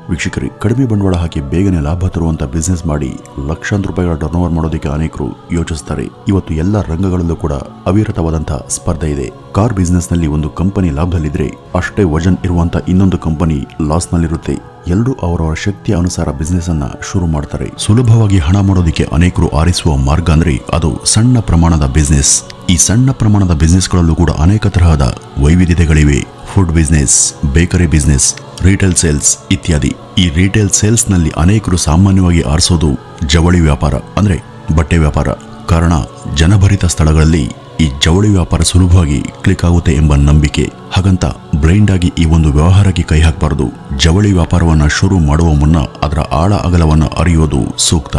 ವೀಕ್ಷಕರೇ, ಕಡಿಮೆ ಬಂಡವಾಳ ಹಾಕಿ ಬೇಗನೆ ಲಾಭ ತರುವಂತ ಬಿಸ್ನೆಸ್ ಮಾಡಿ ಲಕ್ಷಾಂತರ ರೂಪಾಯಿಗಳ ಟರ್ನ್ ಓವರ್ ಮಾಡೋದಕ್ಕೆ ಅನೇಕರು ಯೋಚಿಸುತ್ತಾರೆ. ಇವತ್ತು ಎಲ್ಲ ರಂಗಗಳಲ್ಲೂ ಕೂಡ ಅವಿರತವಾದಂತಹ ಸ್ಪರ್ಧೆ ಇದೆ. ಕಾರ್ ಬಿಸ್ನೆಸ್ ನಲ್ಲಿ ಒಂದು ಕಂಪನಿ ಲಾಭದಲ್ಲಿದ್ರೆ ಅಷ್ಟೇ ವಜನ್ ಇರುವಂತ ಇನ್ನೊಂದು ಕಂಪನಿ ಲಾಸ್ ನಲ್ಲಿರುತ್ತೆ. ಎಲ್ಲರೂ ಅವರವರ ಶಕ್ತಿಯ ಅನುಸಾರ ಬಿಸ್ನೆಸ್ ಅನ್ನ ಶುರು ಮಾಡ್ತಾರೆ. ಸುಲಭವಾಗಿ ಹಣ ಮಾಡೋದಕ್ಕೆ ಅನೇಕರು ಆರಿಸುವ ಮಾರ್ಗ ಅಂದ್ರೆ ಅದು ಸಣ್ಣ ಪ್ರಮಾಣದ ಬಿಸ್ನೆಸ್. ಈ ಸಣ್ಣ ಪ್ರಮಾಣದ ಬಿಸ್ನೆಸ್ಗಳಲ್ಲೂ ಕೂಡ ಅನೇಕ ತರಹದ ವೈವಿಧ್ಯತೆಗಳಿವೆ. Food business, bakery business, retail sales ಇತ್ಯಾದಿ. ಈ ರಿಟೇಲ್ ಸೇಲ್ಸ್ ನಲ್ಲಿ ಅನೇಕರು ಸಾಮಾನ್ಯವಾಗಿ ಆರಿಸೋದು ಜವಳಿ ವ್ಯಾಪಾರ ಅಂದ್ರೆ ಬಟ್ಟೆ ವ್ಯಾಪಾರ. ಕಾರಣ, ಜನಭರಿತ ಸ್ಥಳಗಳಲ್ಲಿ ಈ ಜವಳಿ ವ್ಯಾಪಾರ ಸುಲಭವಾಗಿ ಕ್ಲಿಕ್ ಆಗುತ್ತೆ ಎಂಬ ನಂಬಿಕೆ. ಹಾಗಂತ ಬ್ಲೈಂಡ್ ಆಗಿ ಈ ಒಂದು ವ್ಯವಹಾರಕ್ಕೆ ಕೈ ಹಾಕಬಾರದು. ಜವಳಿ ವ್ಯಾಪಾರವನ್ನ ಶುರು ಮಾಡುವ ಮುನ್ನ ಅದರ ಆಳ ಅಗಲವನ್ನು ಅರಿಯೋದು ಸೂಕ್ತ.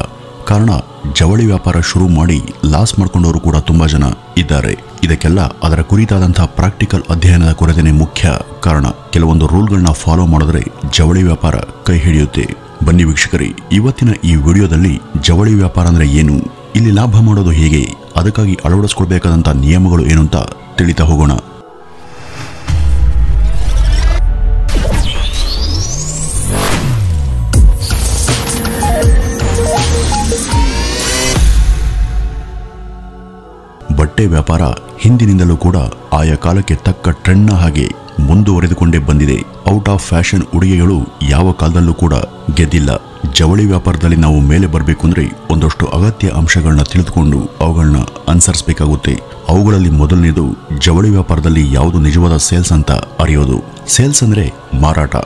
ಕಾರಣ, ಜವಳಿ ವ್ಯಾಪಾರ ಶುರು ಮಾಡಿ ಲಾಸ್ ಮಾಡ್ಕೊಂಡವರು ಕೂಡ ತುಂಬಾ ಜನ ಇದ್ದಾರೆ. ಇದಕ್ಕೆಲ್ಲ ಅದರ ಕುರಿತಾದಂತಹ ಪ್ರಾಕ್ಟಿಕಲ್ ಅಧ್ಯಯನದ ಕೊರತೆನೇ ಮುಖ್ಯ ಕಾರಣ. ಕೆಲವೊಂದು ರೂಲ್ಗಳನ್ನ ಫಾಲೋ ಮಾಡಿದ್ರೆ ಜವಳಿ ವ್ಯಾಪಾರ ಕೈ ಹಿಡಿಯುತ್ತೆ. ಬನ್ನಿ ವೀಕ್ಷಕರೇ, ಇವತ್ತಿನ ಈ ವಿಡಿಯೋದಲ್ಲಿ ಜವಳಿ ವ್ಯಾಪಾರ ಅಂದ್ರೆ ಏನು, ಇಲ್ಲಿ ಲಾಭ ಮಾಡೋದು ಹೇಗೆ, ಅದಕ್ಕಾಗಿ ಅಳವಡಿಸಿಕೊಳ್ಬೇಕಾದಂತಹ ನಿಯಮಗಳು ಏನು ಅಂತ ತಿಳಿತಾ ಹೋಗೋಣ. ಬಟ್ಟೆ ವ್ಯಾಪಾರ ಹಿಂದಿನಿಂದಲೂ ಕೂಡ ಆಯಾ ಕಾಲಕ್ಕೆ ತಕ್ಕ ಟ್ರೆಂಡ್ನ ಹಾಗೆ ಮುಂದುವರೆದುಕೊಂಡೇ ಬಂದಿದೆ. ಔಟ್ ಆಫ್ ಫ್ಯಾಷನ್ ಉಡುಗೆಗಳು ಯಾವ ಕಾಲದಲ್ಲೂ ಕೂಡ ಗೆದ್ದಿಲ್ಲ. ಜವಳಿ ವ್ಯಾಪಾರದಲ್ಲಿ ನಾವು ಮೇಲೆ ಬರಬೇಕು ಅಂದ್ರೆ ಒಂದಷ್ಟು ಅಗತ್ಯ ಅಂಶಗಳನ್ನ ತಿಳಿದುಕೊಂಡು ಅವುಗಳನ್ನ ಅನುಸರಿಸಬೇಕಾಗುತ್ತೆ. ಅವುಗಳಲ್ಲಿ ಮೊದಲನೇದು, ಜವಳಿ ವ್ಯಾಪಾರದಲ್ಲಿ ಯಾವುದು ನಿಜವಾದ ಸೇಲ್ಸ್ ಅಂತ ಅರಿಯೋದು. ಸೇಲ್ಸ್ ಅಂದ್ರೆ ಮಾರಾಟ.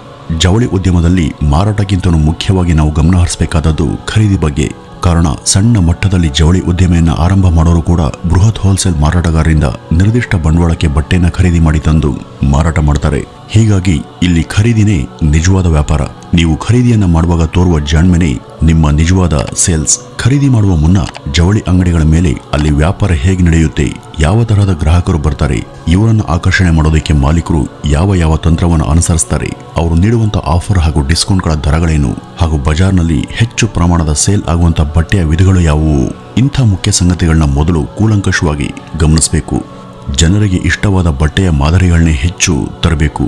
ಜವಳಿ ಉದ್ಯಮದಲ್ಲಿ ಮಾರಾಟಕ್ಕಿಂತಲೂ ಮುಖ್ಯವಾಗಿ ನಾವು ಗಮನ ಹರಿಸಬೇಕಾದದ್ದು ಖರೀದಿ ಬಗ್ಗೆ. ಕಾರಣ, ಸಣ್ಣ ಮಟ್ಟದಲ್ಲಿ ಜವಳಿ ಉದ್ಯಮೆಯನ್ನ ಆರಂಭ ಮಾಡೋರು ಕೂಡ ಬೃಹತ್ ಹೋಲ್ಸೇಲ್ ಮಾರಾಟಗಾರರಿಂದ ನಿರ್ದಿಷ್ಟ ಬಂಡವಾಳಕ್ಕೆ ಬಟ್ಟೆನ ಖರೀದಿ ಮಾಡಿ ತಂದು ಮಾರಾಟ ಮಾಡ್ತಾರೆ. ಹೀಗಾಗಿ ಇಲ್ಲಿ ಖರೀದಿನೇ ನಿಜವಾದ ವ್ಯಾಪಾರ. ನೀವು ಖರೀದಿಯನ್ನ ಮಾಡುವಾಗ ತೋರುವ ಜಾಣ್ಮೆನೆ ನಿಮ್ಮ ನಿಜವಾದ ಸೇಲ್ಸ್. ಖರೀದಿ ಮಾಡುವ ಮುನ್ನ ಜವಳಿ ಅಂಗಡಿಗಳ ಮೇಲೆ ಅಲ್ಲಿ ವ್ಯಾಪಾರ ಹೇಗೆ ನಡೆಯುತ್ತೆ, ಯಾವ ತರಹದ ಗ್ರಾಹಕರು ಬರ್ತಾರೆ, ಇವರನ್ನು ಆಕರ್ಷಣೆ ಮಾಡೋದಕ್ಕೆ ಮಾಲೀಕರು ಯಾವ ಯಾವ ತಂತ್ರವನ್ನು ಅನುಸರಿಸ್ತಾರೆ, ಅವರು ನೀಡುವಂತ ಆಫರ್ ಹಾಗೂ ಡಿಸ್ಕೌಂಟ್ಗಳ ದರಗಳೇನು, ಹಾಗೂ ಬಜಾರ್ನಲ್ಲಿ ಹೆಚ್ಚು ಪ್ರಮಾಣದ ಸೇಲ್ ಆಗುವಂತ ಬಟ್ಟೆಯ ವಿಧಗಳು ಯಾವುವು, ಇಂಥ ಮುಖ್ಯ ಸಂಗತಿಗಳನ್ನ ಮೊದಲು ಕೂಲಂಕಷವಾಗಿ ಗಮನಿಸಬೇಕು. ಜನರಿಗೆ ಇಷ್ಟವಾದ ಬಟ್ಟೆಯ ಮಾದರಿಗಳನ್ನೇ ಹೆಚ್ಚು ತರಬೇಕು.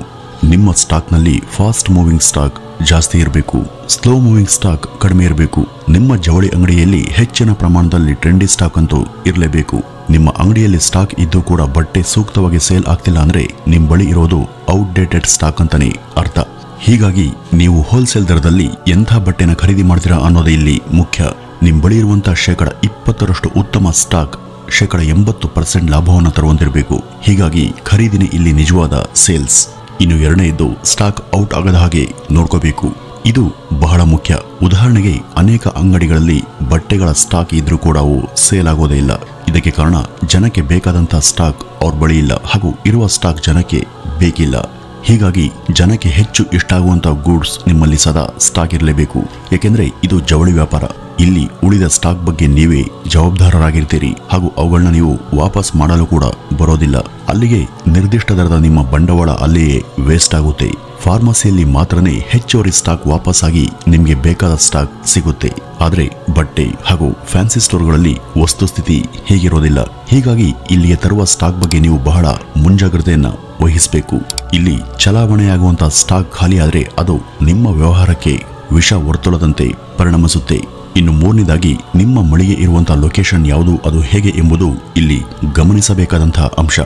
ನಿಮ್ಮ ಸ್ಟಾಕ್ನಲ್ಲಿ ಫಾಸ್ಟ್ ಮೂವಿಂಗ್ ಸ್ಟಾಕ್ ಜಾಸ್ತಿ ಇರಬೇಕು, ಸ್ಲೋ ಮೂವಿಂಗ್ ಸ್ಟಾಕ್ ಕಡಿಮೆ ಇರಬೇಕು. ನಿಮ್ಮ ಜವಳಿ ಅಂಗಡಿಯಲ್ಲಿ ಹೆಚ್ಚಿನ ಪ್ರಮಾಣದಲ್ಲಿ ಟ್ರೆಂಡಿ ಸ್ಟಾಕ್ ಅಂತೂ ಇರಲೇಬೇಕು. ನಿಮ್ಮ ಅಂಗಡಿಯಲ್ಲಿ ಸ್ಟಾಕ್ ಇದ್ದು ಕೂಡ ಬಟ್ಟೆ ಸೂಕ್ತವಾಗಿ ಸೇಲ್ ಆಗ್ತಿಲ್ಲ ಅಂದ್ರೆ ನಿಮ್ಮ ಬಳಿ ಇರೋದು ಔಟ್ಡೇಟೆಡ್ ಸ್ಟಾಕ್ ಅಂತಾನೆ ಅರ್ಥ. ಹೀಗಾಗಿ ನೀವು ಹೋಲ್ಸೇಲ್ ದರದಲ್ಲಿ ಎಂಥ ಬಟ್ಟೆನ ಖರೀದಿ ಮಾಡ್ತೀರಾ ಅನ್ನೋದು ಇಲ್ಲಿ ಮುಖ್ಯ. ನಿಮ್ಮ ಬಳಿ ಇರುವಂತಹ 20% ಉತ್ತಮ ಸ್ಟಾಕ್ 80% ಲಾಭವನ್ನು ತರುವಂತಿರಬೇಕು. ಹೀಗಾಗಿ ಖರೀದಿನೇ ಇಲ್ಲಿ ನಿಜವಾದ ಸೇಲ್ಸ್. ಇನ್ನು ಎರಡನೆಯದು, ಸ್ಟಾಕ್ ಔಟ್ ಆಗದ ಹಾಗೆ ನೋಡ್ಕೋಬೇಕು. ಇದು ಬಹಳ ಮುಖ್ಯ. ಉದಾಹರಣೆಗೆ, ಅನೇಕ ಅಂಗಡಿಗಳಲ್ಲಿ ಬಟ್ಟೆಗಳ ಸ್ಟಾಕ್ ಇದ್ರೂ ಕೂಡ ಅವು ಸೇಲ್ ಆಗೋದೇ ಇಲ್ಲ. ಇದಕ್ಕೆ ಕಾರಣ, ಜನಕ್ಕೆ ಬೇಕಾದಂತಹ ಸ್ಟಾಕ್ ಅವ್ರ ಬಳಿ ಇಲ್ಲ ಹಾಗೂ ಇರುವ ಸ್ಟಾಕ್ ಜನಕ್ಕೆ ಬೇಕಿಲ್ಲ. ಹೀಗಾಗಿ ಜನಕ್ಕೆ ಹೆಚ್ಚು ಇಷ್ಟ ಆಗುವಂತಹ ಗೂಡ್ಸ್ ನಿಮ್ಮಲ್ಲಿ ಸದಾ ಸ್ಟಾಕ್ ಇರಲೇಬೇಕು. ಯಾಕೆಂದ್ರೆ ಇದು ಜವಳಿ ವ್ಯಾಪಾರ. ಇಲ್ಲಿ ಉಳಿದ ಸ್ಟಾಕ್ ಬಗ್ಗೆ ನೀವೇ ಜವಾಬ್ದಾರರಾಗಿರ್ತೀರಿ ಹಾಗೂ ಅವುಗಳನ್ನ ನೀವು ವಾಪಸ್ ಮಾಡಲು ಕೂಡ ಬರೋದಿಲ್ಲ. ಅಲ್ಲಿಗೆ ನಿರ್ದಿಷ್ಟ ದರದ ನಿಮ್ಮ ಬಂಡವಾಳ ಅಲ್ಲಿಯೇ ವೇಸ್ಟ್ ಆಗುತ್ತೆ. ಫಾರ್ಮಸಿಯಲ್ಲಿ ಮಾತ್ರನೇ ಹೆಚ್ಚುವರಿ ಸ್ಟಾಕ್ ವಾಪಸ್ ಆಗಿ ನಿಮಗೆ ಬೇಕಾದ ಸ್ಟಾಕ್ ಸಿಗುತ್ತೆ. ಆದ್ರೆ ಬಟ್ಟೆ ಹಾಗೂ ಫ್ಯಾನ್ಸಿ ಸ್ಟೋರ್ಗಳಲ್ಲಿ ವಸ್ತುಸ್ಥಿತಿ ಹೀಗಿರೋದಿಲ್ಲ. ಹೀಗಾಗಿ ಇಲ್ಲಿಗೆ ತರುವ ಸ್ಟಾಕ್ ಬಗ್ಗೆ ನೀವು ಬಹಳ ಮುಂಜಾಗ್ರತೆಯನ್ನ ವಹಿಸಬೇಕು. ಇಲ್ಲಿ ಚಲಾವಣೆಯಾಗುವಂತಹ ಸ್ಟಾಕ್ ಖಾಲಿ ಆದ್ರೆ ಅದು ನಿಮ್ಮ ವ್ಯವಹಾರಕ್ಕೆ ವಿಷ ವರ್ತುಲದಂತೆ ಪರಿಣಮಿಸುತ್ತೆ. ಇನ್ನು ಮೂರನೇದಾಗಿ, ನಿಮ್ಮ ಮಳಿಗೆ ಇರುವಂತಹ ಲೊಕೇಶನ್ ಯಾವುದು, ಅದು ಹೇಗೆ ಎಂಬುದು ಇಲ್ಲಿ ಗಮನಿಸಬೇಕಾದಂತಹ ಅಂಶ.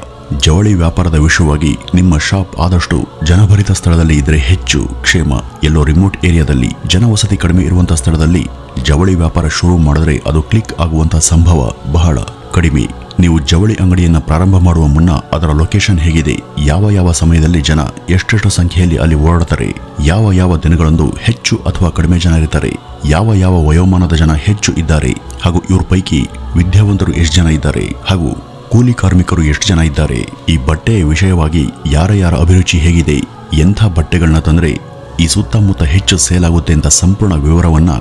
ಜವಳಿ ವ್ಯಾಪಾರದ ವಿಷಯವಾಗಿ ನಿಮ್ಮ ಶಾಪ್ ಆದಷ್ಟು ಜನಭರಿತ ಸ್ಥಳದಲ್ಲಿ ಇದ್ರೆ ಹೆಚ್ಚು ಕ್ಷೇಮ. ಎಲ್ಲೋ ರಿಮೋಟ್ ಏರಿಯಾದಲ್ಲಿ ಜನವಸತಿ ಕಡಿಮೆ ಇರುವಂತಹ ಸ್ಥಳದಲ್ಲಿ ಜವಳಿ ವ್ಯಾಪಾರ ಶುರು ಮಾಡಿದ್ರೆ ಅದು ಕ್ಲಿಕ್ ಆಗುವಂತಹ ಸಂಭವ ಬಹಳ ಕಡಿಮೆ. ನೀವು ಜವಳಿ ಅಂಗಡಿಯನ್ನ ಪ್ರಾರಂಭ ಮಾಡುವ ಮುನ್ನ ಅದರ ಲೊಕೇಶನ್ ಹೇಗಿದೆ, ಯಾವ ಯಾವ ಸಮಯದಲ್ಲಿ ಜನ ಎಷ್ಟೆಷ್ಟು ಸಂಖ್ಯೆಯಲ್ಲಿ ಅಲ್ಲಿ ಓಡಾಡ್ತಾರೆ, ಯಾವ ಯಾವ ದಿನಗಳಂದು ಹೆಚ್ಚು ಅಥವಾ ಕಡಿಮೆ ಜನ ಇರ್ತಾರೆ, ಯಾವ ಯಾವ ವಯೋಮಾನದ ಜನ ಹೆಚ್ಚು ಇದ್ದಾರೆ, ಹಾಗೂ ಇವ್ರ ಪೈಕಿ ವಿದ್ಯಾವಂತರು ಎಷ್ಟು ಜನ ಇದ್ದಾರೆ ಹಾಗೂ ಕೂಲಿ ಕಾರ್ಮಿಕರು ಎಷ್ಟು ಜನ ಇದ್ದಾರೆ, ಈ ಬಟ್ಟೆಯ ವಿಷಯವಾಗಿ ಯಾರ ಯಾರ ಅಭಿರುಚಿ ಹೇಗಿದೆ, ಎಂಥ ಬಟ್ಟೆಗಳನ್ನ ತಂದ್ರೆ ಈ ಸುತ್ತಮುತ್ತ ಹೆಚ್ಚು ಸೇಲ್ ಆಗುತ್ತೆ ಅಂತ ಸಂಪೂರ್ಣ ವಿವರವನ್ನ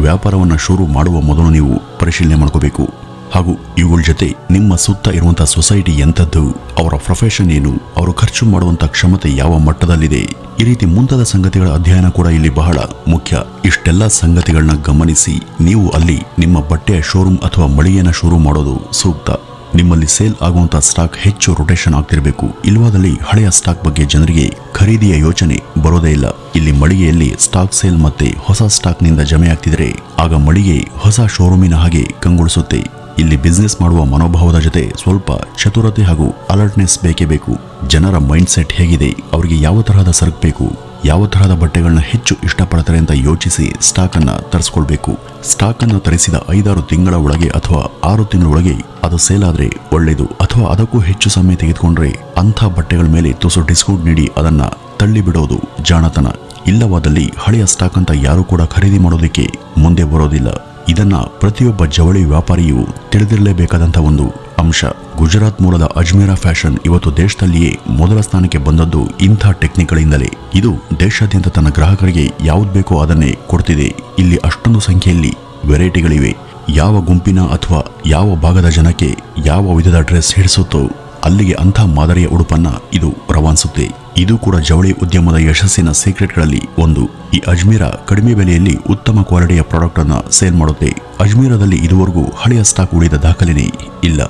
ವ್ಯಾಪಾರವನ್ನ ಶುರು ಮಾಡುವ ಮೊದಲು ನೀವು ಪರಿಶೀಲನೆ ಮಾಡ್ಕೋಬೇಕು. ಹಾಗೂ ಇವುಗಳ ಜೊತೆ ನಿಮ್ಮ ಸುತ್ತ ಇರುವಂತಹ ಸೊಸೈಟಿ ಎಂಥದ್ದು, ಅವರ ಪ್ರೊಫೆಷನ್ ಏನು, ಅವರು ಖರ್ಚು ಮಾಡುವಂತ ಕ್ಷಮತೆ ಯಾವ ಮಟ್ಟದಲ್ಲಿದೆ, ಈ ರೀತಿ ಮುಂತಾದ ಸಂಗತಿಗಳ ಅಧ್ಯಯನ ಕೂಡ ಇಲ್ಲಿ ಬಹಳ ಮುಖ್ಯ. ಇಷ್ಟೆಲ್ಲ ಸಂಗತಿಗಳನ್ನ ಗಮನಿಸಿ ನೀವು ಅಲ್ಲಿ ನಿಮ್ಮ ಬಟ್ಟೆಯ ಶೋರೂಮ್ ಅಥವಾ ಮಳಿಗೆಯನ್ನು ಶುರು ಮಾಡೋದು ಸೂಕ್ತ. ನಿಮ್ಮಲ್ಲಿ ಸೇಲ್ ಆಗುವಂತ ಸ್ಟಾಕ್ ಹೆಚ್ಚು ರೊಟೇಷನ್ ಆಗ್ತಿರಬೇಕು. ಇಲ್ವಾದಲ್ಲಿ ಹಳೆಯ ಸ್ಟಾಕ್ ಬಗ್ಗೆ ಜನರಿಗೆ ಖರೀದಿಯ ಯೋಚನೆ ಬರೋದೇ ಇಲ್ಲ. ಇಲ್ಲಿ ಮಳಿಗೆಯಲ್ಲಿ ಸ್ಟಾಕ್ ಸೇಲ್ ಮತ್ತೆ ಹೊಸ ಸ್ಟಾಕ್ ನಿಂದ ಜಮೆ ಆಗ್ತಿದ್ರೆ ಆಗ ಮಳಿಗೆ ಹೊಸ ಶೋರೂಮಿನ ಹಾಗೆ ಕಂಗೊಳಿಸುತ್ತೆ. ಇಲ್ಲಿ ಬಿಸ್ನೆಸ್ ಮಾಡುವ ಮನೋಭಾವದ ಜೊತೆ ಸ್ವಲ್ಪ ಚತುರತೆ ಹಾಗೂ ಅಲರ್ಟ್ನೆಸ್ ಬೇಕೇ ಬೇಕು. ಜನರ ಮೈಂಡ್ ಸೆಟ್ ಹೇಗಿದೆ, ಅವರಿಗೆ ಯಾವ ತರಹದ ಸರಕು ಬೇಕು, ಯಾವ ತರಹದ ಬಟ್ಟೆಗಳನ್ನ ಹೆಚ್ಚು ಇಷ್ಟಪಡ್ತಾರೆ ಅಂತ ಯೋಚಿಸಿ ಸ್ಟಾಕ್ ಅನ್ನ ತರಿಸ್ಕೊಳ್ಬೇಕು. ಸ್ಟಾಕ್ ಅನ್ನ ತರಿಸಿದ 5-6 ತಿಂಗಳ ಒಳಗೆ ಅಥವಾ 6 ತಿಂಗಳ ಒಳಗೆ ಅದು ಸೇಲ್ ಆದ್ರೆ ಒಳ್ಳೇದು. ಅಥವಾ ಅದಕ್ಕೂ ಹೆಚ್ಚು ಸಮಯ ತೆಗೆದುಕೊಂಡ್ರೆ ಅಂಥ ಬಟ್ಟೆಗಳ ಮೇಲೆ ತುಸು ಡಿಸ್ಕೌಂಟ್ ನೀಡಿ ಅದನ್ನ ತಳ್ಳಿ ಬಿಡೋದು ಜಾಣತನ. ಇಲ್ಲವಾದಲ್ಲಿ ಹಳೆಯ ಸ್ಟಾಕ್ ಅಂತ ಯಾರು ಕೂಡ ಖರೀದಿ ಮಾಡೋದಕ್ಕೆ ಮುಂದೆ ಬರೋದಿಲ್ಲ. ಇದನ್ನ ಪ್ರತಿಯೊಬ್ಬ ಜವಳಿ ವ್ಯಾಪಾರಿಯು ತಿಳಿದಿರಲೇಬೇಕಾದಂತ ಒಂದು ಅಂಶ. ಗುಜರಾತ್ ಮೂಲದ ಅಜ್ಮೇರಾ ಫ್ಯಾಷನ್ ಇವತ್ತು ದೇಶದಲ್ಲಿಯೇ ಮೊದಲ ಸ್ಥಾನಕ್ಕೆ ಬಂದದ್ದು ಇಂಥ ಟೆಕ್ನಿಕ್ಗಳಿಂದಲೇ. ಇದು ದೇಶಾದ್ಯಂತ ತನ್ನ ಗ್ರಾಹಕರಿಗೆ ಯಾವ್ದು ಬೇಕೋ ಅದನ್ನೇ ಕೊಡ್ತಿದೆ. ಇಲ್ಲಿ ಅಷ್ಟೊಂದು ಸಂಖ್ಯೆಯಲ್ಲಿ ವೆರೈಟಿಗಳಿವೆ. ಯಾವ ಗುಂಪಿನ ಅಥವಾ ಯಾವ ಭಾಗದ ಜನಕ್ಕೆ ಯಾವ ವಿಧದ ಡ್ರೆಸ್ ಹಿಡಿಸುತ್ತೋ ಅಲ್ಲಿಗೆ ಅಂಥ ಮಾದರಿಯ ಉಡುಪನ್ನ ಇದು ರವಾನಿಸುತ್ತೆ. ಇದು ಕೂಡ ಜವಳಿ ಉದ್ಯಮದ ಯಶಸ್ಸಿನ ಸೀಕ್ರೆಟ್ಗಳಲ್ಲಿ ಒಂದು. ಈ ಅಜ್ಮೀರಾ ಕಡಿಮೆ ಬೆಲೆಯಲ್ಲಿ ಉತ್ತಮ ಕ್ವಾಲಿಟಿಯ ಪ್ರಾಡಕ್ಟ್ ಅನ್ನ ಸೇಲ್ ಮಾಡುತ್ತೆ. ಅಜ್ಮೀರಾದಲ್ಲಿ ಇದುವರೆಗೂ ಹಳೆಯ ಸ್ಟಾಕ್ ಉಳಿದ ದಾಖಲೆನೇ ಇಲ್ಲ.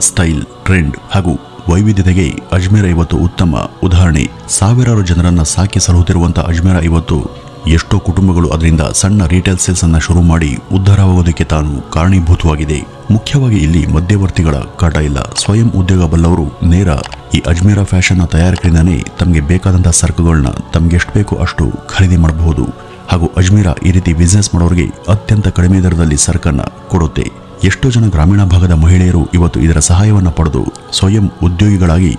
ಸ್ಟೈಲ್, ಟ್ರೆಂಡ್ ಹಾಗೂ ವೈವಿಧ್ಯತೆಗೆ ಅಜ್ಮೀರಾ ಇವತ್ತು ಉತ್ತಮ ಉದಾಹರಣೆ. ಸಾವಿರಾರು ಜನರನ್ನ ಸಾಕಿ ಸಲಹುತ್ತಿರುವಂತಹ ಅಜ್ಮೀರಾ ಇವತ್ತು ಎಷ್ಟೋ ಕುಟುಂಬಗಳು ಅದರಿಂದ ಸಣ್ಣ ರಿಟೇಲ್ ಸೇಲ್ಸ್ ಅನ್ನ ಶುರು ಮಾಡಿ ಉದ್ಧಾರವಾಗೋದಕ್ಕೆ ತಾನು ಕಾರಣೀಭೂತವಾಗಿದೆ. ಮುಖ್ಯವಾಗಿ ಇಲ್ಲಿ ಮಧ್ಯವರ್ತಿಗಳ ಕಾಟ ಇಲ್ಲ. ಸ್ವಯಂ ಉದ್ಯೋಗ ಬಲ್ಲವರು ನೇರ ಈ ಅಜ್ಮೀರಾ ಫ್ಯಾಷನ್ ನ ತಯಾರಕರಿಂದನೇ ತಮಗೆ ಬೇಕಾದಂತಹ ಸರಕುಗಳನ್ನ ತಮ್ಗೆ ಎಷ್ಟು ಬೇಕೋ ಅಷ್ಟು ಖರೀದಿ ಮಾಡಬಹುದು. ಹಾಗೂ ಅಜ್ಮೀರಾ ಈ ರೀತಿ ಬಿಸ್ನೆಸ್ ಮಾಡೋರಿಗೆ ಅತ್ಯಂತ ಕಡಿಮೆ ದರದಲ್ಲಿ ಸರಕನ್ನ ಕೊಡುತ್ತೆ. ಎಷ್ಟೋ ಜನ ಗ್ರಾಮೀಣ ಭಾಗದ ಮಹಿಳೆಯರು ಇವತ್ತು ಇದರ ಸಹಾಯವನ್ನ ಪಡೆದು ಸ್ವಯಂ ಉದ್ಯೋಗಿಗಳಾಗಿ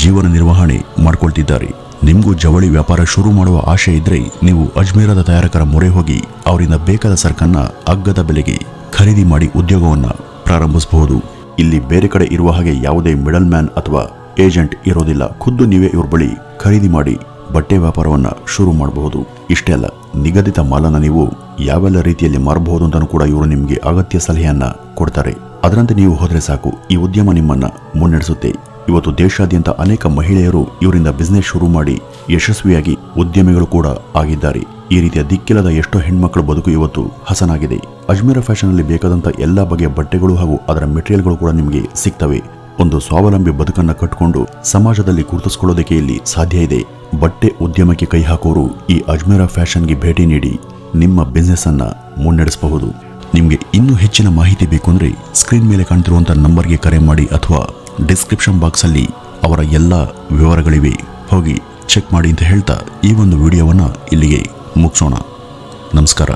ಜೀವನ ನಿರ್ವಹಣೆ ಮಾಡ್ಕೊಳ್ತಿದ್ದಾರೆ. ನಿಮಗೂ ಜವಳಿ ವ್ಯಾಪಾರ ಶುರು ಮಾಡುವ ಆಶೆ ಇದ್ರೆ ನೀವು ಅಜ್ಮೀರಾದ ತಯಾರಕರ ಮೊರೆ ಹೋಗಿ ಅವರಿಂದ ಬೇಕಾದ ಸರಕನ್ನ ಅಗ್ಗದ ಬೆಲೆಗೆ ಖರೀದಿ ಮಾಡಿ ಉದ್ಯೋಗವನ್ನ ಪ್ರಾರಂಭಿಸಬಹುದು. ಇಲ್ಲಿ ಬೇರೆ ಕಡೆ ಇರುವ ಹಾಗೆ ಯಾವುದೇ ಮಿಡಲ್ ಮ್ಯಾನ್ ಅಥವಾ ಏಜೆಂಟ್ ಇರೋದಿಲ್ಲ. ಖುದ್ದು ನೀವೇ ಇವ್ರ ಬಳಿ ಖರೀದಿ ಮಾಡಿ ಬಟ್ಟೆ ವ್ಯಾಪಾರವನ್ನ ಶುರು ಮಾಡಬಹುದು. ಇಷ್ಟೇ ಅಲ್ಲ, ನಿಗದಿತ ಮಾಲನ್ನ ನೀವು ಯಾವೆಲ್ಲ ರೀತಿಯಲ್ಲಿ ಮಾರಬಹುದು ಅಂತಾನೂ ಕೂಡ ಇವರು ನಿಮಗೆ ಅಗತ್ಯ ಸಲಹೆಯನ್ನ ಕೊಡ್ತಾರೆ. ಅದರಂತೆ ನೀವು ಹೋದ್ರೆ ಸಾಕು, ಈ ಉದ್ಯಮ ನಿಮ್ಮನ್ನ ಮುನ್ನಡೆಸುತ್ತೆ. ಇವತ್ತು ದೇಶಾದ್ಯಂತ ಅನೇಕ ಮಹಿಳೆಯರು ಇವರಿಂದ ಬಿಸ್ನೆಸ್ ಶುರು ಮಾಡಿ ಯಶಸ್ವಿಯಾಗಿ ಉದ್ಯಮಿಗಳು ಕೂಡ ಆಗಿದ್ದಾರೆ. ಈ ರೀತಿಯ ದಿಕ್ಕಿಲ್ಲದ ಎಷ್ಟೋ ಹೆಣ್ಮಕ್ಳ ಬದುಕು ಇವತ್ತು ಹಸನಾಗಿದೆ. ಅಜ್ಮೀರಾ ಫ್ಯಾಷನ್ ಅಲ್ಲಿ ಬೇಕಾದಂತ ಎಲ್ಲಾ ಬಗೆಯ ಬಟ್ಟೆಗಳು ಹಾಗೂ ಅದರ ಮೆಟೀರಿಯಲ್ಗಳು ಕೂಡ ನಿಮಗೆ ಸಿಗ್ತವೆ. ಒಂದು ಸ್ವಾವಲಂಬಿ ಬದುಕನ್ನ ಕಟ್ಟಿಕೊಂಡು ಸಮಾಜದಲ್ಲಿ ಗುರುತಿಸಿಕೊಳ್ಳೋದಕ್ಕೆ ಇಲ್ಲಿ ಸಾಧ್ಯ ಇದೆ. ಬಟ್ಟೆ ಉದ್ಯಮಕ್ಕೆ ಕೈ ಹಾಕೋರು ಈ ಅಜ್ಮೀರಾ ಫ್ಯಾಷನ್ಗೆ ಭೇಟಿ ನೀಡಿ ನಿಮ್ಮ ಬಿಸ್ನೆಸ್ ಅನ್ನ ಮುನ್ನಡೆಸಬಹುದು. ನಿಮಗೆ ಇನ್ನೂ ಹೆಚ್ಚಿನ ಮಾಹಿತಿ ಬೇಕು ಅಂದ್ರೆ ಸ್ಕ್ರೀನ್ ಮೇಲೆ ಕಾಣ್ತಿರುವಂತಹ ನಂಬರ್ಗೆ ಕರೆ ಮಾಡಿ ಅಥವಾ ಡಿಸ್ಕ್ರಿಪ್ಷನ್ ಬಾಕ್ಸ್ ಅಲ್ಲಿ ಅವರ ಎಲ್ಲ ವಿವರಗಳಿವೆ, ಹೋಗಿ ಚೆಕ್ ಮಾಡಿ ಅಂತ ಹೇಳ್ತಾ ಈ ಒಂದು ವಿಡಿಯೋವನ್ನ ಇಲ್ಲಿಗೆ ಮುಗಿಸೋಣ. ನಮಸ್ಕಾರ.